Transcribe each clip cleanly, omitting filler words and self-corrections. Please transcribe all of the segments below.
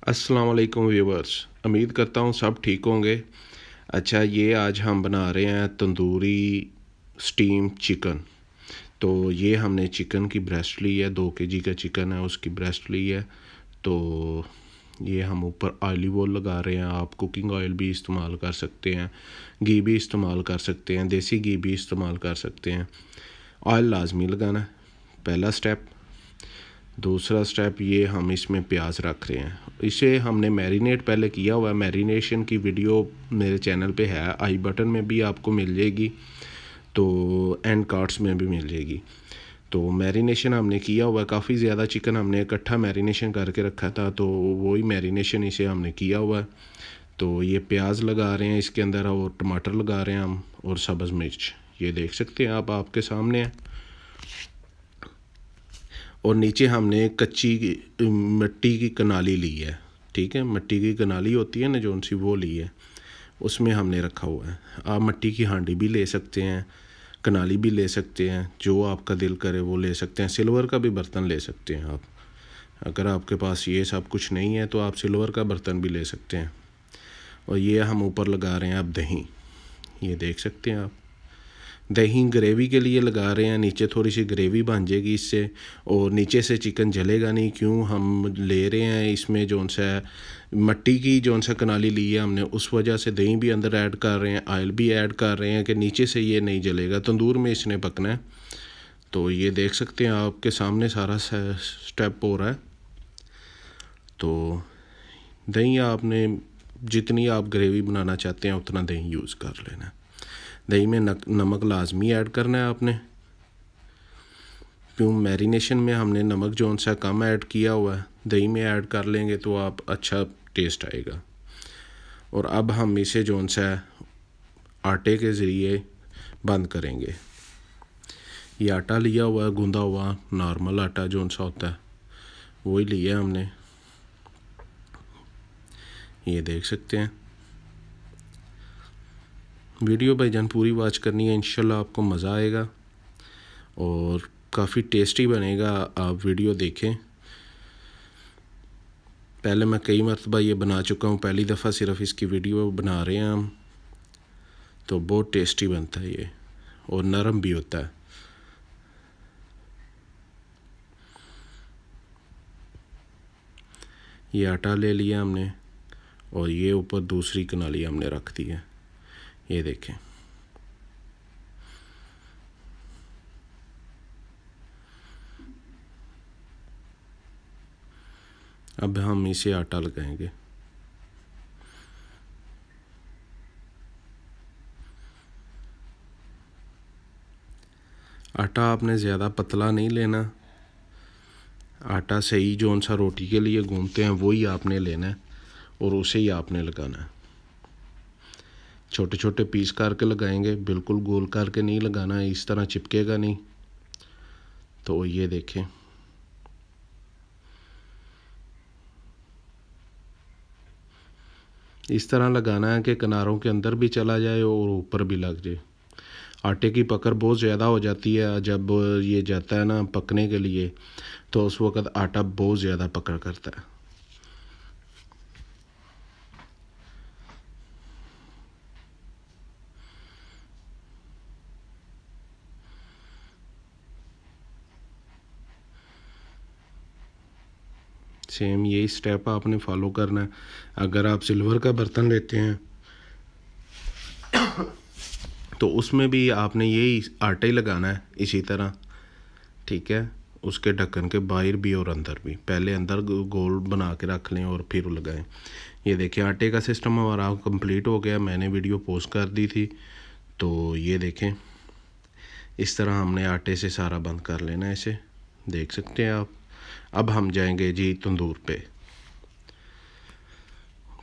अस्सलाम वालेकुम व्यूवर्स। उम्मीद करता हूँ सब ठीक होंगे। अच्छा, ये आज हम बना रहे हैं तंदूरी स्टीम चिकन। तो ये हमने चिकन की ब्रेस्ट ली है, 2 kg का चिकन है, उसकी ब्रेस्ट ली है। तो ये हम ऊपर ऑलिव ऑयल लगा रहे हैं। आप कुकिंग ऑयल भी इस्तेमाल कर सकते हैं, घी भी इस्तेमाल कर सकते हैं, देसी घी भी इस्तेमाल कर सकते हैं। ऑयल लाजमी लगाना है, पहला स्टेप। दूसरा स्टेप, ये हम इसमें प्याज रख रहे हैं। इसे हमने मैरिनेट पहले किया हुआ है। मैरिनेशन की वीडियो मेरे चैनल पे है, आई बटन में भी आपको मिल जाएगी, तो एंड कार्ड्स में भी मिल जाएगी। तो मैरिनेशन हमने किया हुआ है, काफ़ी ज़्यादा चिकन हमने इकट्ठा मैरिनेशन करके रखा था, तो वही मैरिनेशन इसे हमने किया हुआ है। तो ये प्याज लगा रहे हैं इसके अंदर, और टमाटर लगा रहे हैं हम, और सब्ज़ मिर्च, ये देख सकते हैं आप, आपके सामने है। और नीचे हमने कच्ची मिट्टी की कनाली ली है। ठीक है, मिट्टी की कनाली होती है ना जो सी, वो ली है, उसमें हमने रखा हुआ है। आप मिट्टी की हांडी भी ले सकते हैं, कनाली भी ले सकते हैं, जो आपका दिल करे वो ले सकते हैं। सिल्वर का भी बर्तन ले सकते हैं आप। अगर आपके पास ये सब कुछ नहीं है तो आप सिल्वर का बर्तन भी ले सकते हैं। और ये हम ऊपर लगा रहे हैं अब दही, ये देख सकते हैं आप। दही ग्रेवी के लिए लगा रहे हैं, नीचे थोड़ी सी ग्रेवी बन जाएगी इससे, और नीचे से चिकन जलेगा नहीं। क्यों हम ले रहे हैं इसमें जौन सा मट्टी की जौन सा कनाली ली है हमने, उस वजह से दही भी अंदर ऐड कर रहे हैं, ऑयल भी ऐड कर रहे हैं कि नीचे से ये नहीं जलेगा, तंदूर में इसने पकना है। तो ये देख सकते हैं आपके सामने सारा स्टेप हो रहा है। तो दही आपने जितनी आप ग्रेवी बनाना चाहते हैं उतना दही यूज़ कर लेना। दही में नमक लाजमी ऐड करना है आपने, क्यों मैरिनेशन में हमने नमक जो सा कम ऐड किया हुआ है, दही में ऐड कर लेंगे तो आप अच्छा टेस्ट आएगा। और अब हम इसे जो सा आटे के ज़रिए बंद करेंगे। ये आटा लिया हुआ है, गूंदा हुआ नॉर्मल आटा जो सा होता है, वही लिया हमने, ये देख सकते हैं। वीडियो भाईजान पूरी वॉच करनी है, इंशाल्लाह आपको मज़ा आएगा और काफ़ी टेस्टी बनेगा। आप वीडियो देखें। पहले मैं कई मरतबा ये बना चुका हूँ, पहली दफ़ा सिर्फ इसकी वीडियो बना रहे हैं हम। तो बहुत टेस्टी बनता है ये, और नरम भी होता है। ये आटा ले लिया हमने, और ये ऊपर दूसरी कनाली हमने रख दी है, ये देखें। अब हम इसे आटा लगाएंगे। आटा आपने ज़्यादा पतला नहीं लेना, आटा सही जो सा रोटी के लिए गूंथते हैं वही आपने लेना है, और उसे ही आपने लगाना है। छोटे छोटे पीस करके लगाएंगे, बिल्कुल गोल करके नहीं लगाना है, इस तरह चिपकेगा नहीं। तो ये देखें, इस तरह लगाना है कि किनारों के अंदर भी चला जाए और ऊपर भी लग जाए। आटे की पकड़ बहुत ज़्यादा हो जाती है जब ये जाता है ना पकने के लिए, तो उस वक़्त आटा बहुत ज़्यादा पकड़ करता है। सेम यही स्टेप आपने फॉलो करना है। अगर आप सिल्वर का बर्तन लेते हैं तो उसमें भी आपने यही आटा ही लगाना है इसी तरह। ठीक है, उसके ढक्कन के बाहर भी और अंदर भी, पहले अंदर गोल बना के रख लें और फिर लगाएं। ये देखिए, आटे का सिस्टम हमारा कंप्लीट हो गया, मैंने वीडियो पोस्ट कर दी थी। तो ये देखें, इस तरह हमने आटे से सारा बंद कर लेना है इसे, देख सकते हैं आप। अब हम जाएंगे जी तंदूर पे।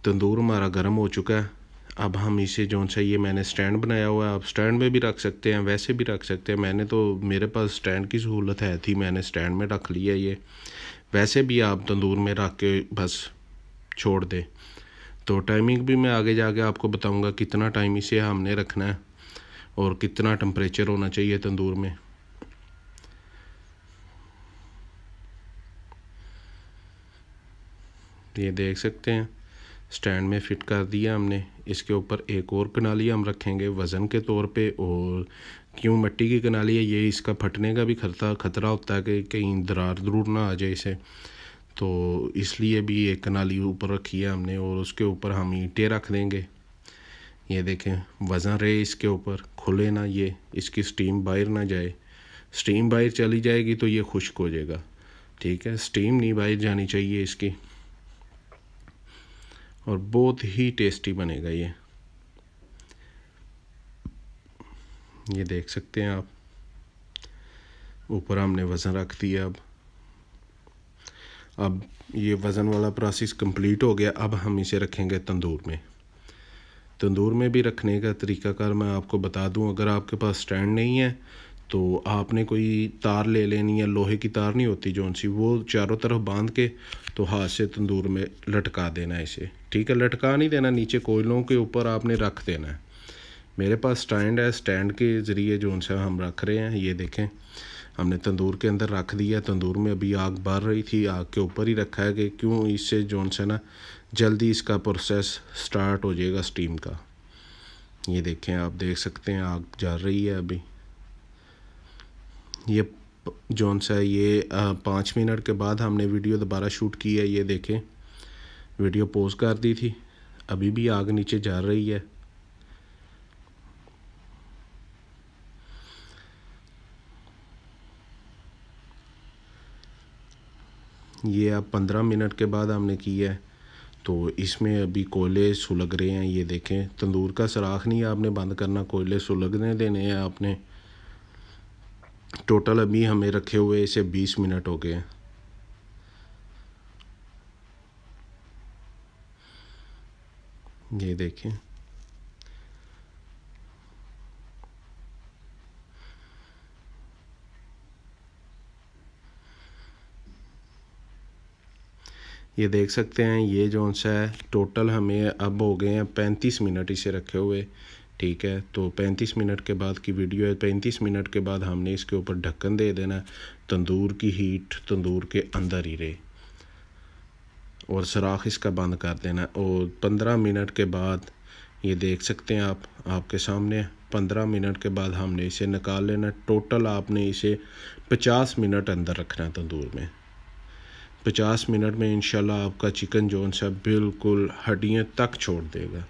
तंदूर हमारा गर्म हो चुका है। अब हम इसे जो सा, ये मैंने स्टैंड बनाया हुआ है, आप स्टैंड में भी रख सकते हैं, वैसे भी रख सकते हैं। मैंने तो, मेरे पास स्टैंड की सहूलत है थी, मैंने स्टैंड में रख लिया ये। वैसे भी आप तंदूर में रख के बस छोड़ दें। तो टाइमिंग भी मैं आगे जाके आपको बताऊंगा कितना टाइम इसे हमने रखना है और कितना टेम्परेचर होना चाहिए तंदूर में। ये देख सकते हैं स्टैंड में फ़िट कर दिया हमने। इसके ऊपर एक और कनाली हम रखेंगे वज़न के तौर पे। और क्यों मिट्टी की कनाली है, ये इसका फटने का भी खतरा होता है कि कहीं दरार दरूर ना आ जाए इसे, तो इसलिए भी एक कनाली ऊपर रखी है हमने। और उसके ऊपर हम ईंटें रख देंगे। ये देखें वज़न रहे इसके ऊपर, खुले ना ये, इसकी स्टीम बाहर ना जाए। स्टीम बाहर चली जाएगी तो ये खुश्क हो जाएगा, ठीक है। स्टीम नहीं बाहर जानी चाहिए इसकी। और बहुत ही टेस्टी बनेगा ये देख सकते हैं आप। ऊपर हमने वज़न रख दिया। अब ये वज़न वाला प्रोसेस कंप्लीट हो गया। अब हम इसे रखेंगे तंदूर में। तंदूर में भी रखने का तरीक़ाकार मैं आपको बता दूं। अगर आपके पास स्टैंड नहीं है तो आपने कोई तार ले लेनी है, लोहे की तार नहीं होती जौन सी, वो चारों तरफ बांध के तो हाथ से तंदूर में लटका देना है इसे, ठीक है। लटका नहीं देना, नीचे कोयलों के ऊपर आपने रख देना है। मेरे पास स्टैंड है, स्टैंड के ज़रिए जौन सा हम रख रहे हैं। ये देखें हमने तंदूर के अंदर रख दिया। तंदूर में अभी आग बढ़ रही थी, आग के ऊपर ही रखा है कि क्यों, इससे जौन सा ना जल्दी इसका प्रोसेस स्टार्ट हो जाएगा स्टीम का। ये देखें आप देख सकते हैं आग जल रही है अभी। ये जौन सा ये 5 मिनट के बाद हमने वीडियो दोबारा शूट की है। ये देखें वीडियो पॉज कर दी थी, अभी भी आग नीचे जल रही है। ये अब 15 मिनट के बाद हमने किया है, तो इसमें अभी कोयले सुलग रहे हैं। ये देखें तंदूर का सुराख नहीं आपने बंद करना, कोयले सुलगने देने हैं आपने। टोटल अभी हमें रखे हुए इसे 20 मिनट हो गए। ये देखें ये देख सकते हैं ये जो सा है टोटल हमें अब हो गए हैं 35 मिनट इसे रखे हुए, ठीक है। तो 35 मिनट के बाद की वीडियो है। 35 मिनट के बाद हमने इसके ऊपर ढक्कन दे देना। तंदूर की हीट तंदूर के अंदर ही रहे और सुराख इसका बंद कर देना। और 15 मिनट के बाद ये देख सकते हैं आप, आपके सामने 15 मिनट के बाद हमने इसे निकाल लेना। टोटल आपने इसे 50 मिनट अंदर रखना तंदूर में। 50 मिनट में इंशाल्लाह आपका चिकन जोन सा बिल्कुल हड्डियाँ तक छोड़ देगा।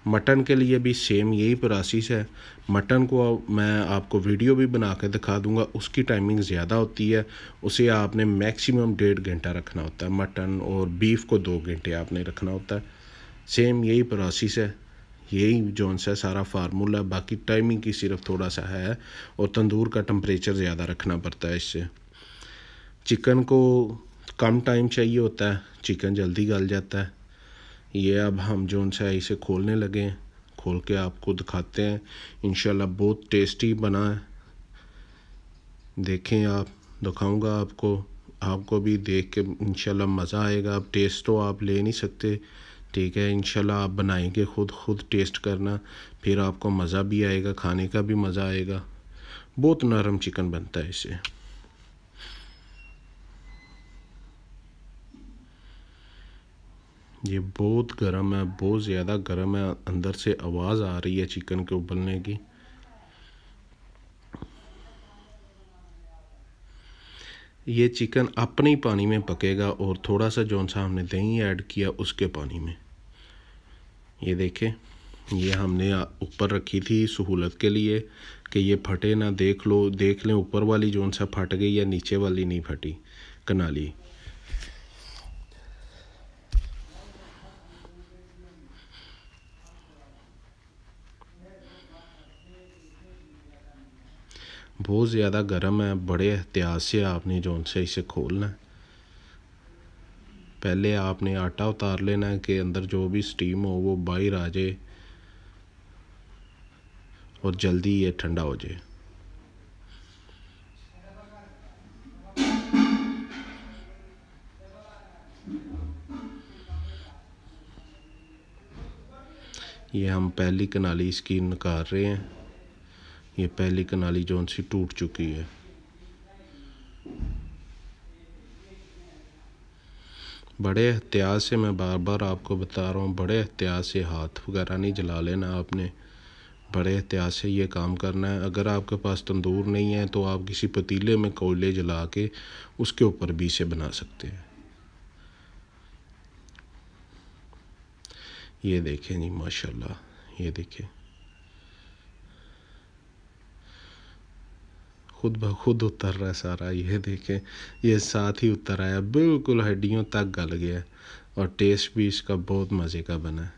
मटन के लिए भी सेम यही प्रोसेस है। मटन को मैं आपको वीडियो भी बना के दिखा दूंगा, उसकी टाइमिंग ज़्यादा होती है। उसे आपने मैक्सिमम 1.5 घंटा रखना होता है मटन, और बीफ को 2 घंटे आपने रखना होता है। सेम यही प्रोसेस है, यही जोन सा सारा फार्मूला। बाकी टाइमिंग की सिर्फ थोड़ा सा है, और तंदूर का टेम्परेचर ज़्यादा रखना पड़ता है। इससे चिकन को कम टाइम चाहिए होता है, चिकन जल्दी गल जाता है। ये अब हम जोन सा इसे खोलने लगे हैं, खोल के आपको दिखाते हैं। इंशाल्लाह बहुत टेस्टी बना है। देखें आप, दिखाऊंगा आपको भी देख के इंशाल्लाह मज़ा आएगा। अब टेस्ट तो आप ले नहीं सकते, ठीक है। इंशाल्लाह आप बनाएंगे, खुद टेस्ट करना, फिर आपको मज़ा भी आएगा, खाने का भी मज़ा आएगा। बहुत नरम चिकन बनता है इससे। ये बहुत गर्म है, बहुत ज़्यादा गर्म है। अंदर से आवाज़ आ रही है चिकन के उबलने की। ये चिकन अपने ही पानी में पकेगा, और थोड़ा सा जौन सा हमने दही ऐड किया उसके पानी में। ये देखें ये हमने ऊपर रखी थी सहूलत के लिए कि ये फटे ना। देख लें ऊपर वाली जौन सा फट गई या नीचे वाली नहीं फटी कनाली। बहुत ज़्यादा गर्म है, बड़े एहतियात से आपने जौन से इसे खोलना है। पहले आपने आटा उतार लेना है कि अंदर जो भी स्टीम हो वो बाहर आ जाए और जल्दी ये ठंडा हो जाए। ये हम पहली कनाली इसकी निकाल रहे हैं। ये पहली कनाली जौन सी टूट चुकी है। बड़े एहतियात से, मैं बार बार आपको बता रहा हूँ, बड़े एहतियात से, हाथ वगैरह नहीं जला लेना आपने, बड़े एहतियात से ये काम करना है। अगर आपके पास तंदूर नहीं है तो आप किसी पतीले में कोयले जला के उसके ऊपर भी इसे बना सकते हैं। ये देखें जी माशाल्लाह, ये देखें खुद ब खुद उतर रहा है सारा। ये देखें, ये साथ ही उतर आया, बिल्कुल हड्डियों तक गल गया और टेस्ट भी इसका बहुत मज़े का बना है।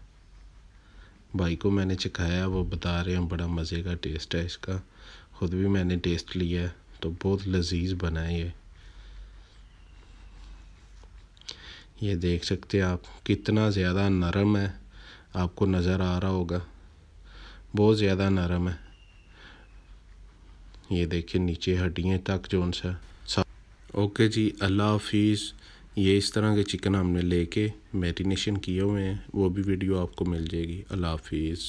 भाई को मैंने चखाया, वो बता रहे हैं बड़ा मज़े का टेस्ट है इसका, ख़ुद भी मैंने टेस्ट लिया है तो बहुत लजीज बना है ये देख सकते हैं आप कितना ज़्यादा नरम है, आपको नज़र आ रहा होगा, बहुत ज़्यादा नरम है। ये देखिए नीचे हड्डियाँ तक जोन सा। ओके जी, अल्लाह हाफिज़। ये इस तरह के चिकन हमने लेके मैरिनेशन किए हुए हैं, वो भी वीडियो आपको मिल जाएगी। अल्लाह हाफिज़।